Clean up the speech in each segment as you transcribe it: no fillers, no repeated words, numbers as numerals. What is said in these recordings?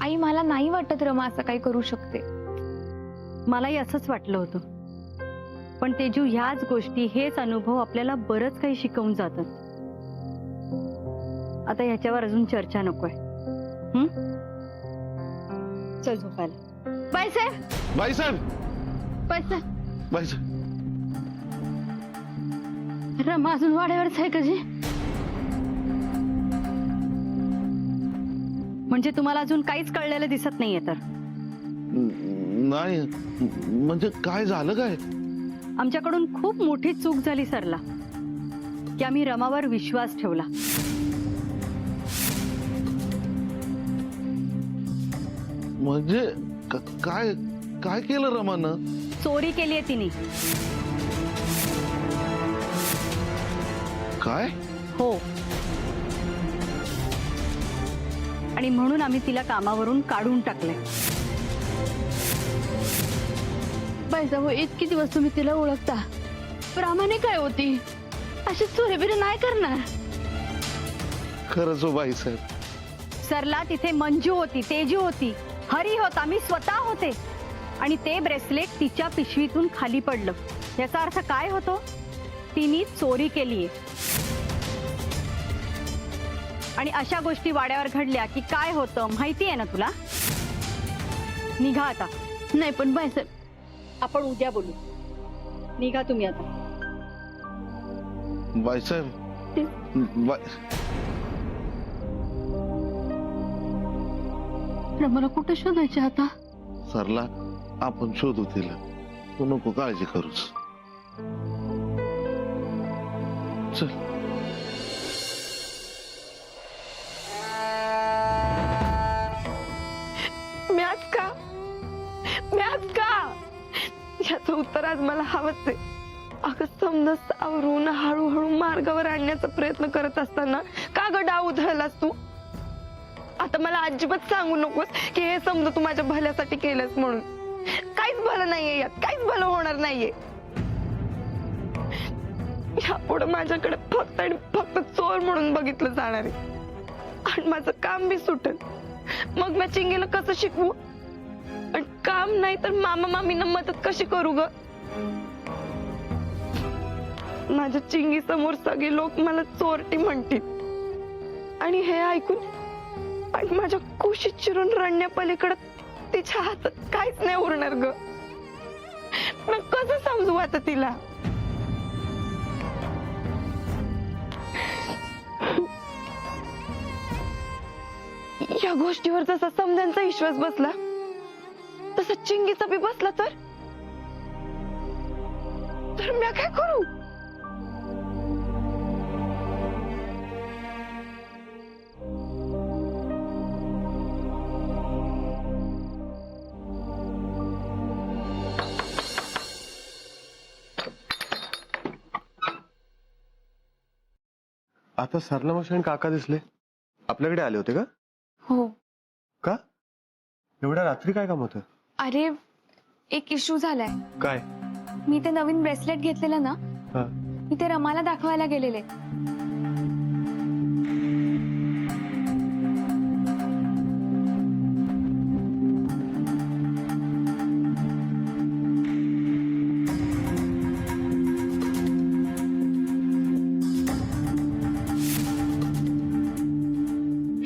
आई मला नाही वाटत रमा असं काही करू शकते. मलाही असंच वाटलं होतं, पण तेजू ह्याच गोष्टी, हेच अनुभव आपल्याला बरंच काही शिकवून जातात. आता ह्याच्यावर अजून चर्चा नकोय. चल झोपायला. बाईसाहेब बाईसाहेब बाईसाहेब बाईसाहेब रमा अजून वाड्यावरच आहे का जी? म्हणजे तुम्हाला अजून काहीच कळलेलं दिसत नाहीये तर? नाही म्हणजे काय झालं काय? आमच्याकडून खूप मोठी चूक झाली सरला, की आम्ही रमावर विश्वास ठेवला. म्हणजे काय काय केलं रमानं? चोरी केलीये तिने. काय? हो, आणि म्हणून आम्ही तिला कामावरून काढून टाकले. बाईसाहेब इतकी दिवस तुम्ही तिला ओळखता, प्रामाणिक काय होती, अशी चोरीबिरी नाही करणार. खरंच हो बाईसाहेब. सरला तिथे मंजू होती, तेजू होती, हरी होता, मी स्वतः होते, आणि ते ब्रेसलेट तिच्या पिशवीतून खाली पडलं. याचा अर्थ काय होतो? तिने चोरी केलीये. आणि अशा गोष्टी वाड्यावर घडल्या की काय होतं माहिती आहे ना तुला? निघा आता. नाही पण बाईसाहेब, आपण उद्या बोलू. निघा तुम्ही आता. बाईसाहेब रमाला कुठे शोधायचे आता? सरला आपण शोधू तिला, तू नको काळजी करूस. चल. म्याच का याचं उत्तर आज मला हवंच आहे. अगं समजा सावरून हळूहळू मार्गावर आणण्याचा प्रयत्न करत असताना का ग डाव उधळलास तू? आता मला अजिबात सांगू नकोस की हे समजा तू माझ्या भल्यासाठी केलंस म्हणून. काहीच भलं नाहीये यात, काहीच भलं होणार नाहीये. यापुढे माझ्याकडे फक्त आणि फक्त चोर म्हणून बघितलं जाणार आहे, आणि माझं काम बी सुटेल. मग मी चिंगीला कसं शिकवू? आणि काम नाही तर मामा मामींना मदत कशी करू ग? माझ्या चिंगी समोर सगळे लोक मला चोरटी म्हणतील, आणि हे ऐकून आणि माझ्या कुशीत चिरून रडण्यापलीकडे तिच्या हातात काहीच नाही उरणार ग. मग कसं समजू आता तिला? या गोष्टीवर जसा समद्यांचा विश्वास बसला तसा चिंगीचा बी बसला तर मी काय करू? आता सरला मावशी आणि काका दिसले, आपल्याकडे आले होते का? हो. का एवढ्या रात्री काय काम होतं? अरे एक इश्यू झालाय. काय? मी ते नवीन ब्रेसलेट घेतलेलं ना, हा. मी ते रमाला दाखवायला गेलेले.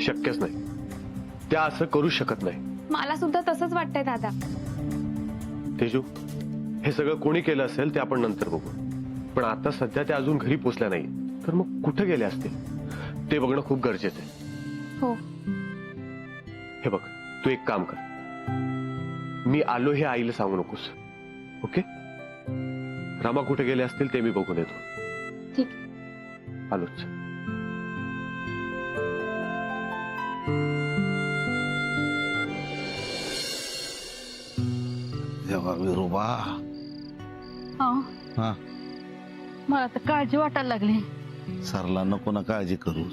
शक्यच नाही, त्या असं करू शकत नाही. मला सुद्धा तसंच वाटतंय दादा. तेजू, हे सगळं कोणी केलं असेल ते आपण नंतर बघू, पण आता सध्या त्या अजून घरी पोचल्या नाही, तर मग कुठे गेले असतील ते बघणं खूप गरजेचं आहे. हो. हे बघ, तू एक काम कर, मी आलो हे आईला सांगू नकोस, ओके? रामा कुठे गेले असतील ते मी बघून येतो. ठीक. आलोच. विरोबा. हा, मला तर काळजी वाटायला लागली. सरला नको ना काळजी करू,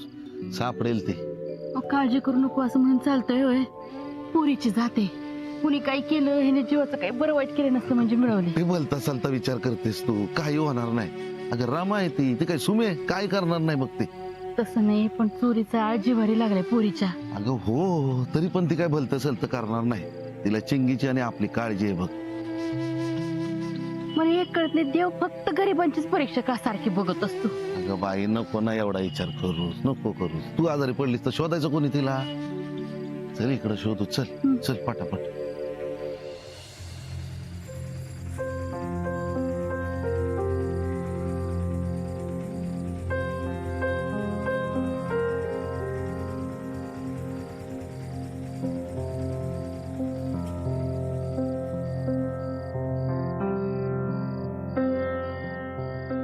सापडेल ते. काळजी करू नको असं म्हणून चालतंय होय? पुरीची जाते, कुणी काही केलं, हिने जीवाचं काही बरं वाईट केलं नसलं म्हणजे मिळवले. ते बोलता चालता विचार करतेस तू, काही होणार नाही. अगं रमा आहे ती काय सुमे, काय करणार नाही बघ ते. तसं नाही, पण चोरीचा आळ जिव्हारी लागलाय पोरीच्या. अगं हो, तरी पण ती काय भलतं सलतं करणार नाही. तिला चिंगीची आणि आपली काळजी आहे बघ. मला एक कळत नाही, देव फक्त गरिबांचीच परीक्षा का सारखी बघत असतो. अगं बाई, नको ना एवढा विचार करूस, नको करूस. तू आजारी पडलीस तर शोधायचं कोणी तिला? चल इकडे शोधू, चल चल पटापट.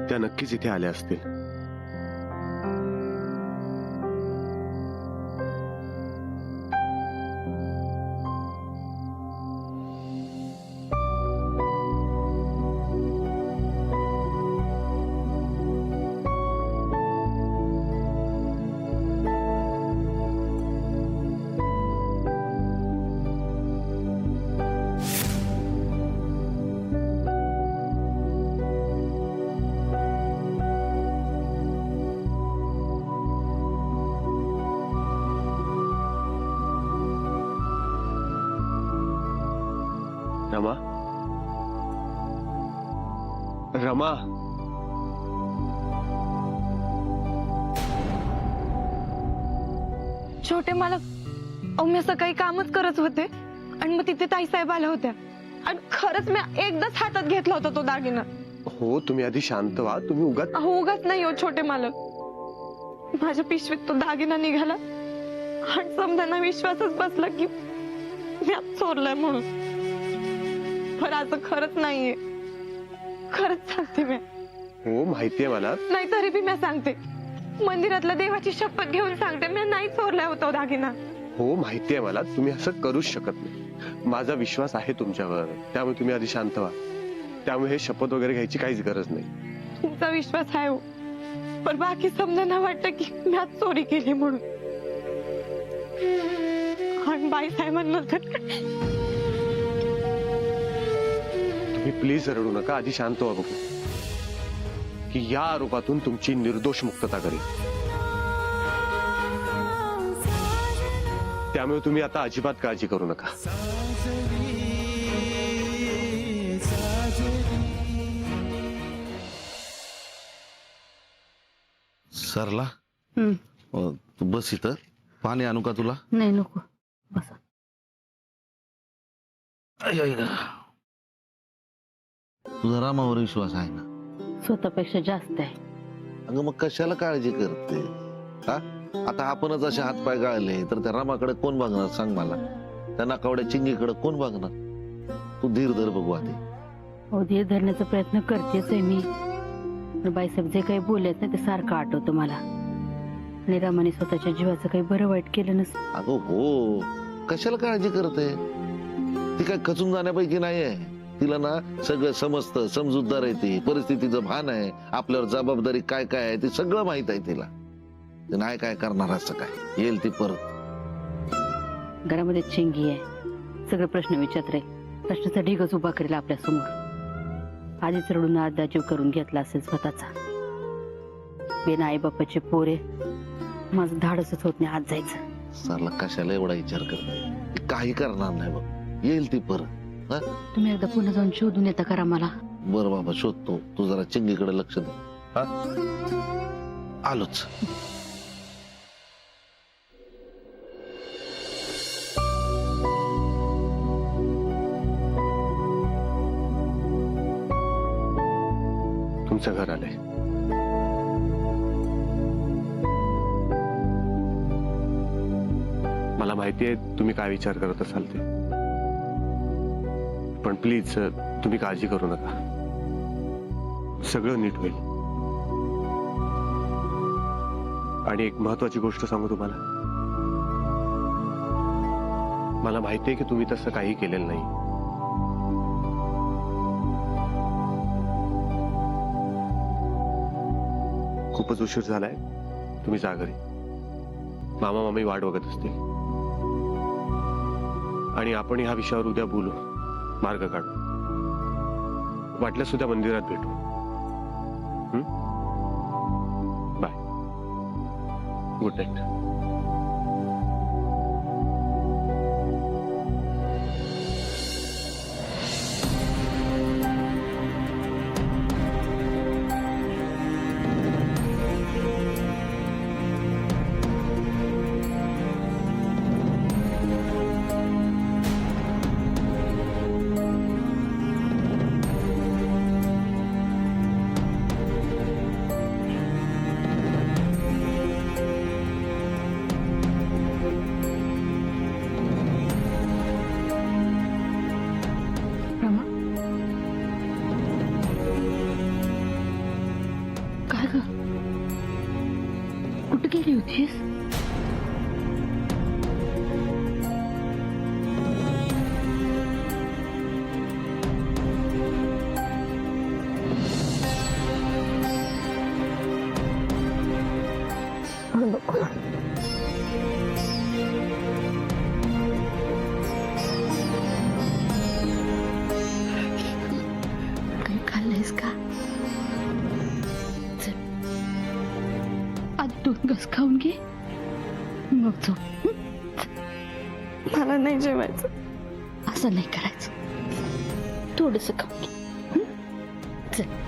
त्या नक्कीच इथे आल्या असतील. रमा, रमा, छोटे मालक, अहो मी सकाळी कामच करत होते आणि मग तिथे ताईसाहेब आल्या होत्या आणि खरंच मी एकदाच हातात घेतला होता तो दागिना. हो तुम्ही आधी शांत व्हा. तुम्ही उगाच अहो उगाच नाही हो छोटे मालक, माझ्या पिशवीत तो दागिना निघाला आणि समजांना विश्वासच बसला की मी आज चोरलाय म्हणून. पण असं खरंच नाहीये, खरंच सांगते मी. हो माहितीये मला. नाही तरी बी मी सांगते, मंदिरातल्या देवाची शपथ घेऊन सांगते, मी नाही चोरलाय होता दागिना. हो माहितीये मला. तुम्ही असं करूच शकत नाही. माझा विश्वास आहे तुमच्यावर, त्यामुळे तुम्ही आधी शांत व्हा. त्यामुळे हे शपथ वगैरे घ्यायची काहीच गरज नाही. तुमचा विश्वास आहे हो, पण बाकी समजांना वाटतं की मी आज चोरी केली म्हणून. आणि बाई साहेबांना तर तुम्ही प्लीज रडू नका. आधी शांत व्हा बघू की या आरोपातून तुमची निर्दोष मुक्तता करेल. त्यामुळे तुम्ही आता अजिबात काळजी करू नका. सरला तू बस इथं. पाणी आणू का तुला? नाही नको, बसा. तुझा रामावर विश्वास आहे ना? स्वतःपेक्षा जास्त आहे. अगं मग कशाला काळजी करते? हा, आता आपणच असे हातपाय गाळले तर त्या रामाकडे कोण बघणार सांग मला? त्या नाकावड्या चिंगीकडे कोण बघणार? तू धीर धर बघू आधी. हो, धीर धरण्याचा प्रयत्न करतेच आहे मी. पण बाईसाहेब जे काही बोलत ना ते सारखं आठवतं मला. आणि रामाने स्वतःच्या जीवाचं काही बरं वाईट केलं नसतं. अगं हो, कशाला काळजी करते? ती काय खचून जाण्यापैकी नाहीये. तिला ना सगळं समजतं, समजूतदार आहे ती, परिस्थितीचं भान आहे, आपल्यावर जबाबदारी काय काय आहे ते सगळं माहित आहे तिला. ते नाही काय करणार असं काय, येईल ती परत. घरामध्ये चिंगी आहे, सगळे प्रश्न विचारते, प्रश्नाचा ढिगच उभा करेल आपल्या समोर. आधीच रडून अर्धा जीव करून घेतला असेल स्वतःचा. बिन आई बापाचे पोरे, माझं धाडसच होत नाही आज जायचं. सरला कशाला एवढा विचार करते? ती काही करणार नाही बघ, येईल ती परत. हा, तुम्ही एकदा पुन्हा जाऊन शोधून येता करा मला. बरं बाबा शोधतो. तू जरा चिंगीकडे लक्ष दे. हा, आलोच. तुमचं घर आलंय. मला माहितीये तुम्ही काय विचार करत असाल ते, पण प्लीज तुम्ही काळजी करू नका. सगळं नीट होईल. आणि एक महत्वाची गोष्ट सांगू तुम्हाला. मला माहितीये की तुम्ही तसं काही केलेलं नाही. खूपच उशीर झालाय, तुम्ही जा घरी. मामा मामी वाट बघत असतील. आणि आपण ह्या विषयावर उद्या बोलू, मार्ग काढू. वाटल्यास सुद्धा मंदिरात भेटू. बाय. Good night. रमा, काय ग, कुठे गेली होतीस? काही खाल्लंयस का? चल, आधी 2 घास खाऊन घे, मग झोप. मला नाही जेवायचं. असं नाही करायचं, थोडस खाऊन घे. चल.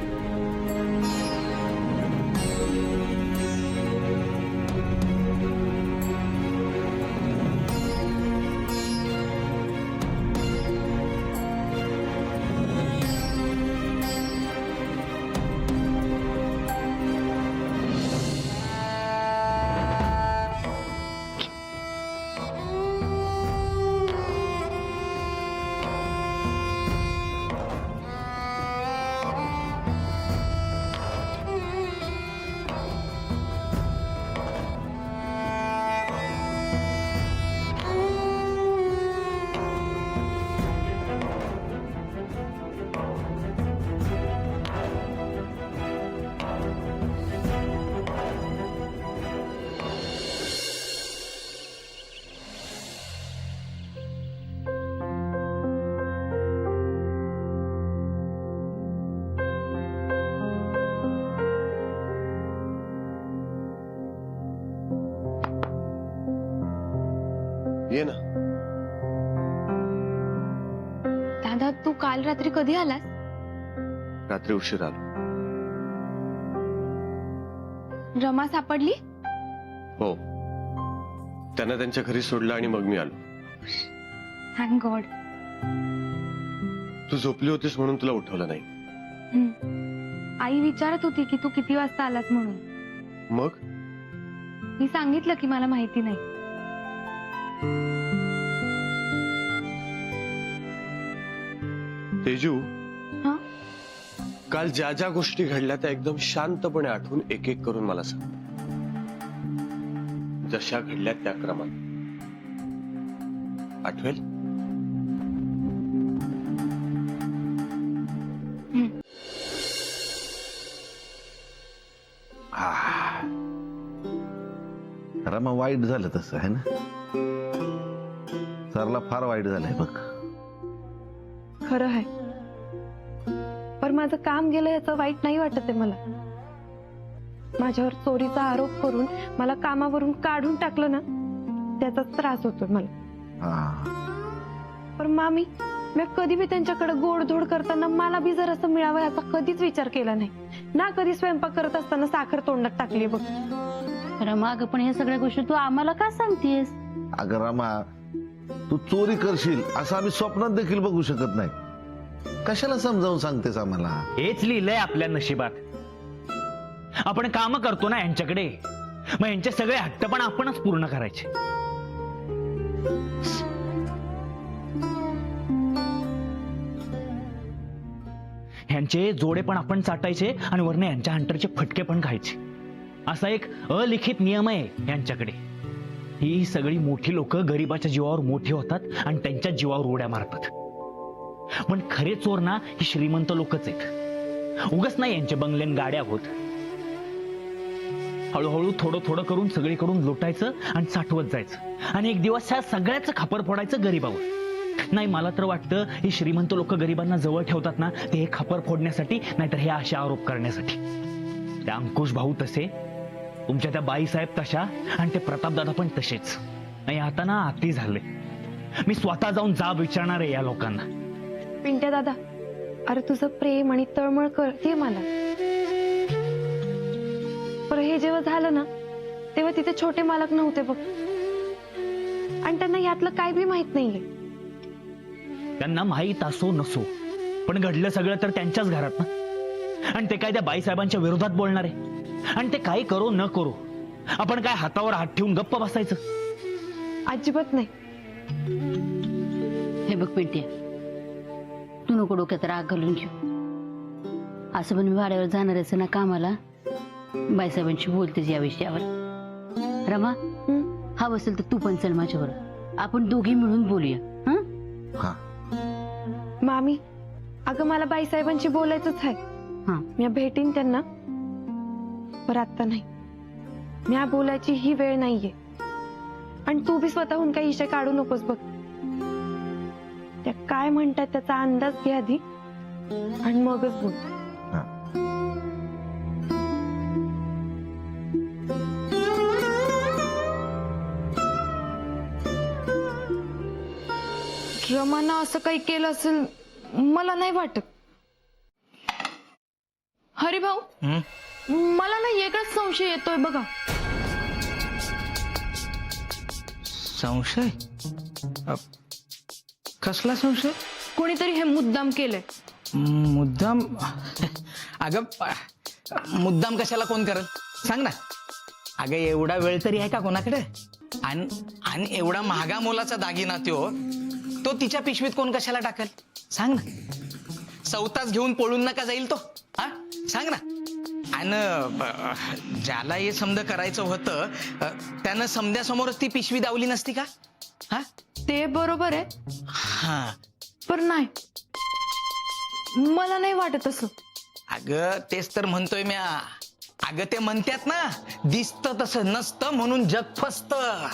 ये ना. दादा, तू काल रात्री कधी आलास? रात्री उशीर आलो. रमा सापडली? हो, त्यांना त्यांच्या घरी सोडलं आणि मग मी आलो. Thank God. तू झोपली होतीस म्हणून तुला उठवलं नाही. आई विचारत होती की तू किती वाजता आलास म्हणून. मग मी सांगितलं की मला माहिती नाही. तेजू, हा? काल ज्या ज्या गोष्टी घडल्या त्या एकदम शांतपणे आठवून एक एक करून मला सांग. जशा घडल्या त्या क्रमात. आठवेल? रमा, वाईट झालं तसं आहे ना. सरला फार वाईट झालंय बघ. खरं आहे, पण माझं काम गेलं याचं वाईट नाही वाटत आहे मला. माझ्यावर चोरीचा आरोप करून मला कामावरून काढून टाकलं ना, त्याचाच त्रास होतोय मला. पण मामी, मी कधी बी त्यांच्याकडे गोडधोड करताना मला बी जर असं मिळावं याचा कधीच विचार केला नाही ना. कधी स्वयंपाक करत असताना साखर तोंडात टाकली बघ. रमा, अगं पण ह्या सगळ्या गोष्टी तू आम्हाला का सांगतेस? अगं रमा, तू चोरी करशील असं आम्ही स्वप्नात देखील बघू शकत नाही. कशाला समजावून सांगतेस आम्हाला? हेच लिहिलंय आपल्या नशिबात. आपण काम करतो ना यांच्याकडे, मग यांचे सगळे हट्ट पण आपणच पूर्ण करायचे. ह्यांचे जोडे पण आपण चाटायचे आणि वरनं यांच्या हंटरचे फटके पण खायचे. असा एक अलिखित नियम आहे यांच्याकडे. ही सगळी मोठी लोक गरिबाच्या जीवावर मोठी होतात आणि त्यांच्या जीवावर उड्या मारतात. पण खरे चोर ना ही श्रीमंत लोकच आहेत. उगाच नाही यांचे बंगल्यान गाड्या होत. हळूहळू थोडं थोडं करून सगळीकडून लुटायचं आणि साठवत जायचं आणि एक दिवस ह्या सगळ्याचं खापर फोडायचं गरिबावर. नाही, मला तर वाटतं ही श्रीमंत लोक गरिबांना जवळ ठेवतात ना, ते हे खापर फोडण्यासाठी, नाहीतर हे असे आरोप करण्यासाठी. त्या अंकुश भाऊ तसे तुमच्या त्या बाईसाहेब तशा आणि ते प्रतापदादा पण तसेच. आणि आता ना अति झाले. मी स्वतः जाऊन जाब विचारणार आहे या लोकांना. पिंट्या दादा, अरे तुझं प्रेम आणि तळमळ कळते मला, पण हे जेव्हा झालं ना तेव्हा तिथे छोटे मालक नव्हते बघ, आणि त्यांना यातलं काय बी माहित नाहीये. त्यांना माहीत असो नसो, पण घडलं सगळं तर त्यांच्याच घरात ना. आणि ते काय त्या बाईसाहेबांच्या विरोधात बोलणार आहे? आणि ते काही करो न करो, आपण काय हातावर हात ठेवून गप्प बसायचं? अजिबात नाही. हे बघ पिंट्या, तू नको डोक्यात राग घालून घेऊ. असं पण मी भाड्यावर जाणार आहे ना कामाला, बाईसाहेबांशी बोलतेच या विषयावर. रमा, हवं असेल तर तू पण चल माझ्याबरोबर, आपण दोघी मिळून बोलूया. हा, मामी, अगं मला बाईसाहेबांशी बोलायचंच आहे. हा, मी भेटीन त्यांना, पण आता नाही. मी बोलायची ही वेळ नाहीये. आणि तू बी स्वतःहून काही विषय काढू नकोस बघ. त्या काय म्हणतात त्याचा अंदाज घे आधी, आणि मगच बोल. हा. रमाना असं काही केलं असेल मला नाही वाटत. हरिभाऊ, मला ना वेगळाच संशय येतोय बघा. संशय? कसला संशय? कोणीतरी हे मुद्दाम केलंय. मुद्दाम? अगं मुद्दाम कशाला कोण करल सांग ना. अगं एवढा वेळ तरी आहे का कोणाकडे? आणि एवढा महागा मोलाचा दागिना तो तिच्या पिशवीत कोण कशाला टाकल सांग ना. सवताच घेऊन पळून नका जाईल तो, हा सांग ना. आणि ज्याला हे समज करायचं होतं त्यानं समद्यासमोरच ती पिशवी दावली नसती का? हा, ते बरोबर आहे, हा. पण नाही, मला नाही वाटत असं. अगं तेच तर म्हणतोय म्या. अगं ते म्हणतात ना, दिसतं तसं नसतं म्हणून जग फसतं.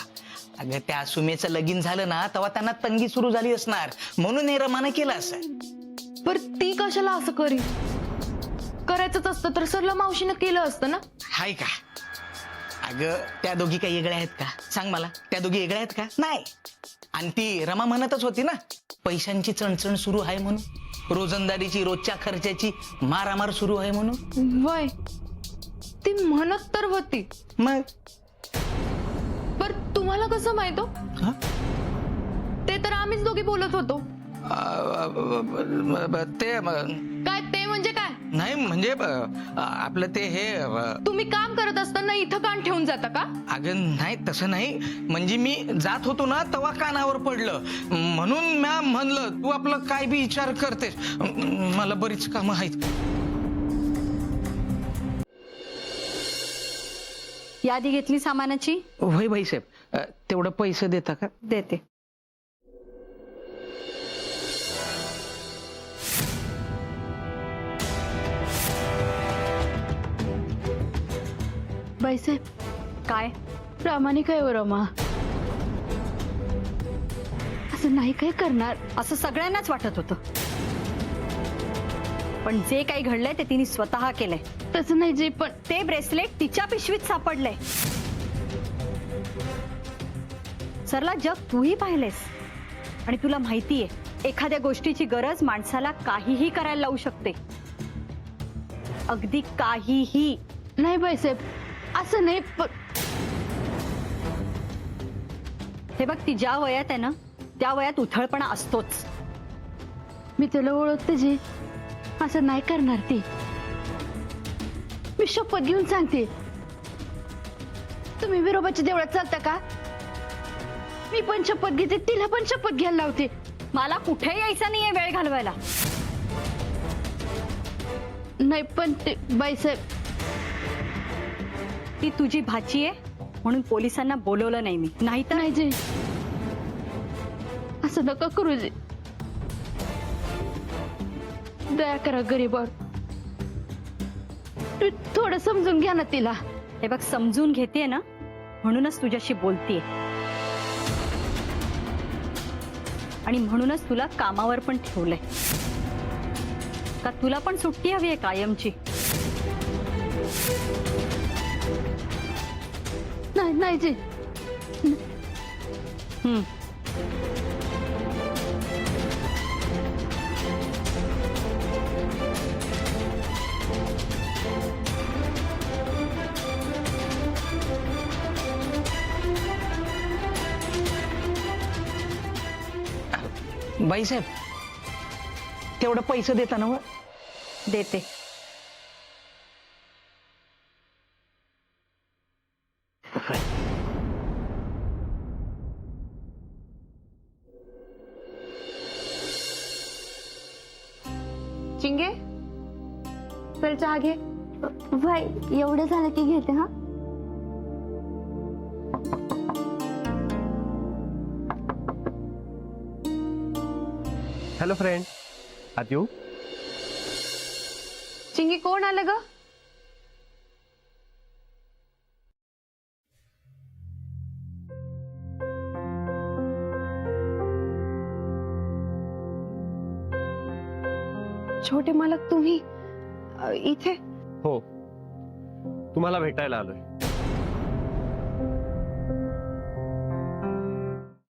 अगं त्या सुमेचं लगीन झालं ना तेव्हा त्यांना तंगी सुरू झाली असणार, म्हणून हे रमानं केलं असं. पर ती कशाला असं करी? करायचंच असतं तर सरला मावशीनं केलं असतं ना. हाय का? अगं त्या दोघी काही वेगळ्या आहेत का सांग मला? त्या दोघी वेगळ्या आहेत का? नाही. आणि ती रमा म्हणतच होती ना, पैशांची चणचण सुरू आहे म्हणून, रोजंदारीची रोजच्या खर्चाची मारामार सुरू आहे म्हणून. वय, ती म्हणत तर होती, मग पर तुम्हाला कसं माहित हो? हा? ते तर आम्हीच दोघी बोलत होतो. ते काय ते म्हणजे काय? नाही म्हणजे आपलं ते हे तुम्ही काम करत असताना इथं कान ठेवून जाता का? अगं नाही तसं नाही, म्हणजे मी जात होतो ना तेव्हा कानावर पडलं म्हणून म्या म्हणलं तू आपलं काय बी विचार करतेस, मला बरीच कामं आहेत. यादी घेतली सामानाची? होय भाईसाहेब, तेवढं पैसे देता का? देते. बाईसाहेब काय? प्रामाणिक आहे हो रमा, असं नाही काय करणार. असं सगळ्यांनाच वाटत होतं, पण जे काही घडलंय ते तिने स्वतः केलंय. तसं नाही जे, पण ते ब्रेसलेट तिच्या पिशवीत सापडलंय. सरला जग तूही पाहिलेस, आणि तुला माहितीये एखाद्या गोष्टीची गरज माणसाला काहीही करायला लावू शकते, अगदी काहीही. नाही बाईसाहेब, असं नाही. हे बघ, ती ज्या वयात आहे ना त्या वयात उथळपणा असतोच. मी त्याला ओळखते जे, असं नाही करणार ती. मी शपथ घेऊन सांगते. तुम्ही विरोबाच्या देवळात चालता का? मी पण शपथ घेते, तिला पण शपथ घ्यायला लावते. मला कुठे यायचं नाहीये वेळ घालवायला. नाही पण ते बाईसाहेब, ती तुझी भाची आहे म्हणून पोलिसांना बोलवलं नाही मी, नाही तर नाही जे, असं नका करू जे. दया करा गरीबावर, तू थोडं समजून घ्या ना तिला. हे बघ, समजून घेते ना म्हणूनच तुझ्याशी बोलतेय, आणि म्हणूनच तुला कामावर पण ठेवलंय. का तुला पण सुट्टी हवी आहे कायमची? नाही जी. बाईसाहेब तेवढं पैसे देता ना हो? देते. चिंगे चल चहा घे. भाई एवढं झालं की घेते हा. हॅलो फ्रेंड, आत येऊ? चिंगी कोण आलं ग? छोटे मालक तुम्ही इथे? हो, तुम्हाला भेटायला आलोय.